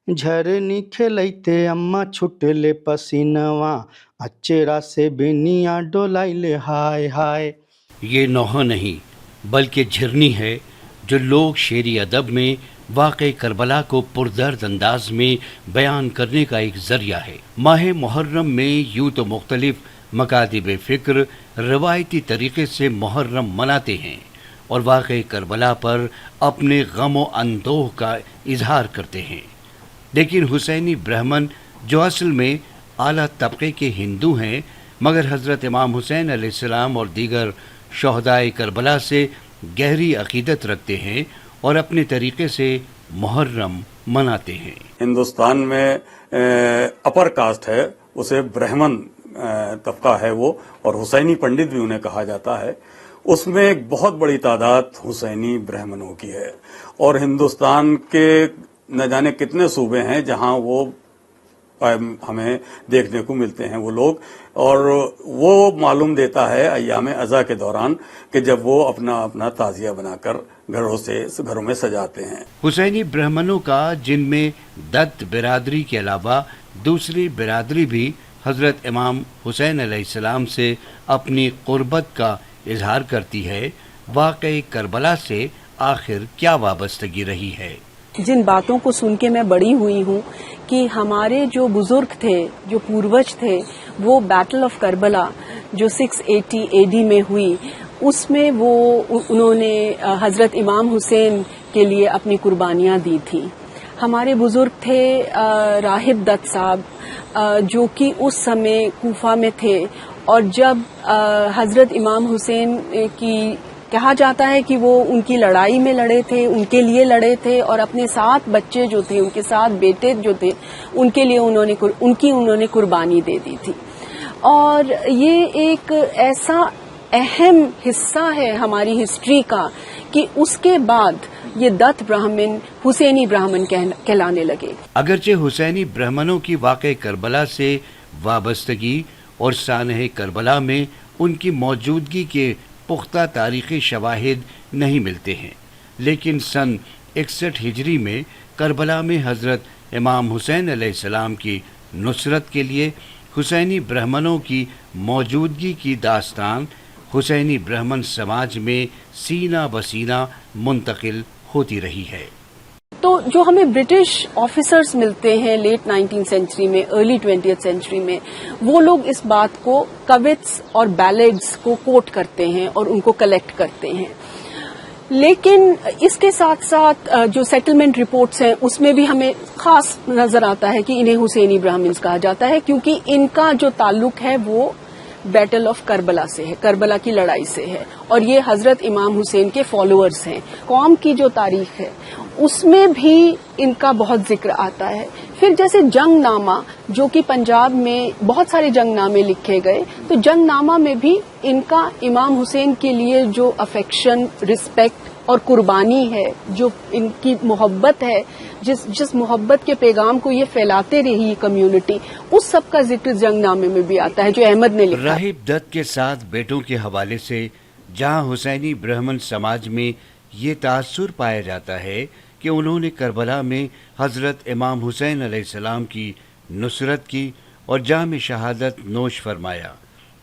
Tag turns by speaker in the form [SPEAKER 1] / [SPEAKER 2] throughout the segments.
[SPEAKER 1] झरनी खेलैते अम्मा छुटले पसीनवा, अचेरा से बेनिया डोलाइले हाय हाय।
[SPEAKER 2] ये नौहा नहीं बल्कि झिरनी है जो लोग शेरी अदब में वाक़ई करबला को पुरदर्द अंदाज में बयान करने का एक ज़रिया है। माह मुहर्रम में यूँ तो मुख्तलिफ मकातिब फ़िक्र रवायती तरीक़े से मुहर्रम मनाते हैं और वाक़ई करबला पर अपने गम व अंदोह का इजहार करते हैं, लेकिन हुसैनी ब्राह्मण जो असल में आला तबके के हिंदू हैं मगर हज़रत इमाम हुसैन अलैहिस्सलाम और दीगर शहदाए करबला से गहरी अकीदत रखते हैं और अपने तरीके से मुहर्रम मनाते हैं।
[SPEAKER 3] हिंदुस्तान में अपर कास्ट है, उसे ब्राह्मण तबका है वो, और हुसैनी पंडित भी उन्हें कहा जाता है। उसमें एक बहुत बड़ी तादाद हुसैनी ब्राह्मणों की है और हिंदुस्तान के न जाने कितने सूबे हैं जहां वो हमें देखने को मिलते हैं वो लोग, और वो मालूम देता है अय्याम अज़ा के दौरान कि जब वो अपना अपना ताज़िया बनाकर घरों में सजाते हैं।
[SPEAKER 2] हुसैनी ब्राह्मणों का जिनमें दत्त बिरादरी के अलावा दूसरी बिरादरी भी हज़रत इमाम हुसैन अलैहिस्सलाम से अपनी क़ुर्बत का इजहार करती है, वाक़ई करबला से आखिर क्या वाबस्तगी रही है।
[SPEAKER 4] जिन बातों को सुन के मैं बड़ी हुई हूँ कि हमारे जो बुजुर्ग थे, जो पूर्वज थे, वो बैटल ऑफ करबला जो 680 एडी में हुई, उसमें उन्होंने हजरत इमाम हुसैन के लिए अपनी कुर्बानियाँ दी थी। हमारे बुजुर्ग थे राहिब दत्त साहब, जो कि उस समय कूफा में थे, और जब हजरत इमाम हुसैन की कहा जाता है कि वो उनकी लड़ाई में लड़े थे, उनके लिए लड़े थे, और अपने 7 बच्चे जो थे, उनके 7 बेटे जो थे, उनके लिए उन्होंने कुर्बानी दे दी थी। और ये एक ऐसा अहम हिस्सा है हमारी हिस्ट्री का कि उसके बाद ये दत्त ब्राह्मण हुसैनी ब्राह्मण कहलाने लगे।
[SPEAKER 2] अगरचे हुसैनी ब्राह्मणों की वाक़ई करबला से वाबस्तगी और सानह करबला में उनकी मौजूदगी के पुख्ता तारीख़ी शवाहिद नहीं मिलते हैं, लेकिन सन 61 हिजरी में करबला में हज़रत इमाम हुसैन अलैहिस्सलाम की नुसरत के लिए हुसैनी ब्राह्मणों की मौजूदगी की दास्तान हुसैनी ब्राह्मण समाज में सीना बसीना मुंतकिल होती रही है।
[SPEAKER 4] तो जो हमें ब्रिटिश ऑफिसर्स मिलते हैं लेट 19th सेंचुरी में, अर्ली 20th सेंचुरी में, वो लोग इस बात को कविट्स और बैलेड्स को कोट करते हैं और उनको कलेक्ट करते हैं। लेकिन इसके साथ साथ जो सेटलमेंट रिपोर्ट्स हैं उसमें भी हमें खास नजर आता है कि इन्हें हुसैनी ब्राह्मण्स कहा जाता है, क्योंकि इनका जो ताल्लुक है वो बैटल ऑफ करबला से है, करबला की लड़ाई से है, और ये हजरत इमाम हुसैन के फॉलोअर्स हैं। कौम की जो तारीख है उसमें भी इनका बहुत जिक्र आता है। फिर जैसे जंगनामा, जो कि पंजाब में बहुत सारे जंगनामे लिखे गए, तो जंगनामा में भी इनका इमाम हुसैन के लिए जो अफेक्शन, रिस्पेक्ट और कुर्बानी है, जो इनकी मोहब्बत है, जिस मोहब्बत के पैगाम को ये फैलाते रही कम्युनिटी, उस सब का जिक्र जंगनामे में भी आता है जो अहमद ने लिखा।
[SPEAKER 2] राहिब दत्त के 7 बेटों के हवाले से जहां हुसैनी ब्राह्मण समाज में ये तासुर पाया जाता है कि उन्होंने करबला में हज़रत इमाम हुसैन अलैहिस्सलाम की नुसरत की और जाम शहादत नोश फरमाया,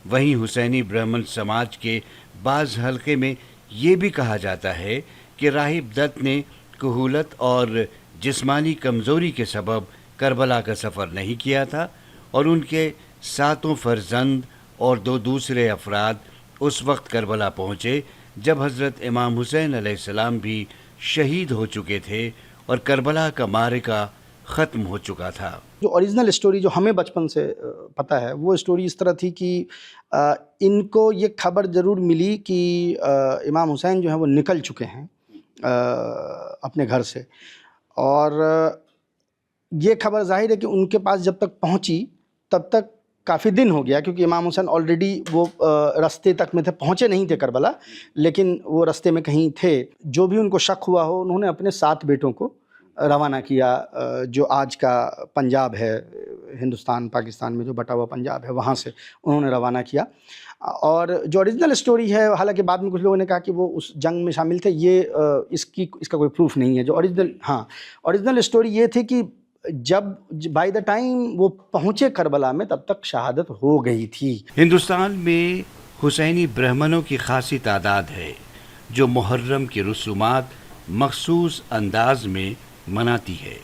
[SPEAKER 2] वहीं हुसैनी ब्राह्मण समाज के बाज़ हल्के में ये भी कहा जाता है कि राहिब दत्त ने कुहूलत और जिस्मानी कमज़ोरी के सबब करबला का सफ़र नहीं किया था और उनके 7 फर्जंद और 2 दूसरे अफराद उस वक्त करबला पहुँचे جب حضرت امام حسین علیہ السلام بھی شہید ہو چکے تھے اور کربلا کا معرکہ ختم ہو چکا تھا۔
[SPEAKER 1] جو اوریجنل اسٹوری جو ہمیں بچپن سے پتہ ہے وہ اسٹوری اس طرح تھی کہ ان کو یہ خبر ضرور ملی کہ امام حسین جو ہیں وہ نکل چکے ہیں اپنے گھر سے، اور یہ خبر ظاہر ہے کہ ان کے پاس جب تک پہنچی تب تک کافی دن ہو گیا، کیونکہ امام حسین آلریڈی وہ رستے تک میں تھے، پہنچے نہیں تھے کربلا، لیکن وہ رستے میں کہیں تھے۔ جو بھی ان کو شک ہوا ہو انہوں نے اپنے 7 بیٹوں کو روانہ کیا، جو آج کا پنجاب ہے، ہندوستان پاکستان میں جو بٹا ہوا پنجاب ہے، وہاں سے انہوں نے روانہ کیا۔ اور جو اوریجنل اسٹوری ہے، حالانکہ بعد میں کچھ لوگوں نے کہا کہ وہ اس جنگ میں شامل تھے، یہ اس کا کوئی پروف نہیں ہے۔ جو اوریجنل اسٹوری یہ تھی کہ جب بائی دا ٹائم وہ پہنچے کربلا میں تب تک شہادت ہو گئی تھی۔
[SPEAKER 2] ہندوستان میں حسینی برہمنوں کی خاصی تعداد ہے جو محرم کی رسومات مخصوص انداز میں مناتی ہے۔